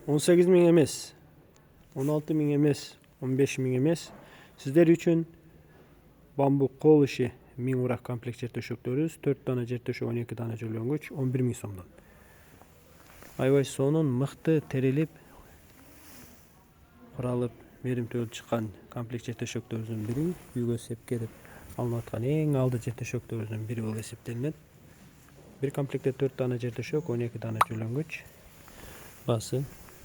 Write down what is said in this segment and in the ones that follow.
18 ming emas, 16 ming emas, 15 ming emas. Sizler üçün bambuk kol işi 1000 urak komplekt жер төшөктөрүбүз, 4 дана жер төшөк, 12 дана жөлөнгүч, 11 миң сомдон. Аябай сонун мыкты терилип, куралып, меримтүүлүп чыккан комплект жер төшөктөрүбүздүн бири, үйгө сепке деп алынып аткан эң алды жер төшөктөрүбүздүн бири болуп эсептелинет. Bir komplekte 4 dana жер төшөк, 12 dana жөлөнгүч. Басы,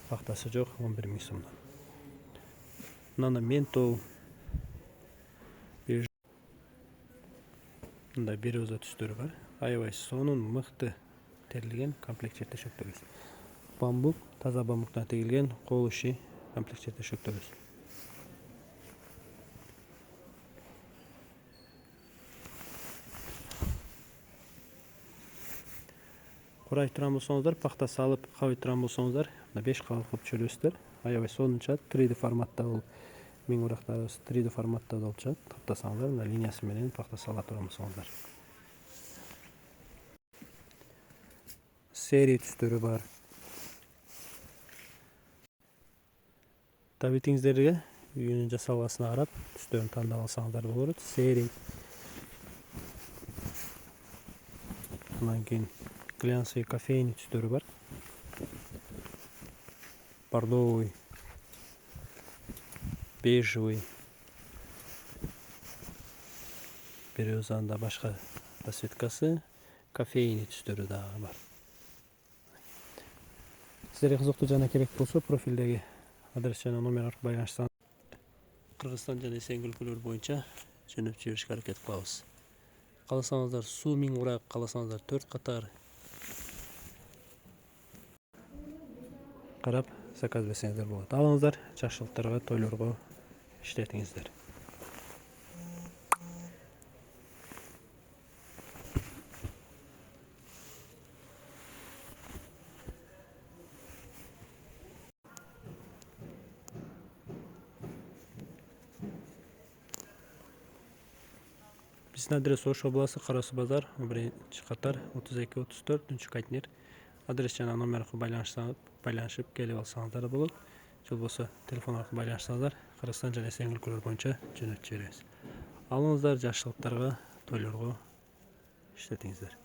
бактасы жок, 11 миң сомдон. Мына ментол мындай бир өзө түстөрү бар. Аябай сонун мыкты терилген комплект жер төшөктөрүбүз. Бамбук, таза бамбуктан тегилген кол иши комплект жер төшөктөрүбүз. Курай турган болсоңуздар, пахта салып, кабый турган болсоңуздар, 5 кабат кылып чөбүрөсүздөр. Аябай сонун чыгат, 3D форматта бул. 1000 урактарыбыз 3D форматта болуп чыгат. Каптасаңыздар, мына линиясы менен пахта сала турган болсоңуздар. Серия түстөрү бар. Табитиңиздерге үйүнүн жасалгасына карап, түстөрүн тандап алсаңыздар болот. Серия. Андан кийин глянцевый кофейный түстөрү бар. Бордовый, бежевый. Бир өз анда башка расцветкасы, кофейный түстөрү дагы бар. Сіздерге кызыктуу жана керек болсо, профилдеги адрес жана номер аркылуу байланышсаңыз, Кыргызстан жана Эсенгул өлкөлөрү боюнча жөнөтүп жиберишке аракет кылабыз. Кааласаңыздар суу 1000 урак, кааласаңыздар 4 катар карап заказ берсеңиздер болот. Алыңыздар, жакшылыктарга, тойлорго иштетиңиздер. Биздин адрес Ош областы, Кара Суу базар, 1-катар, 32-34, Кайтнер. Адрес жана номер аркылуу байланышып келип алсаңыздар болот. Же болбосо телефон аркылуу байланышсаңыздар, Кыргызстан жана Эсенгул өлкөлөрү боюнча жөнөтүп жиберебиз. Алыңыздар, жакшылыктарга, тойлорго иштетиңиздер.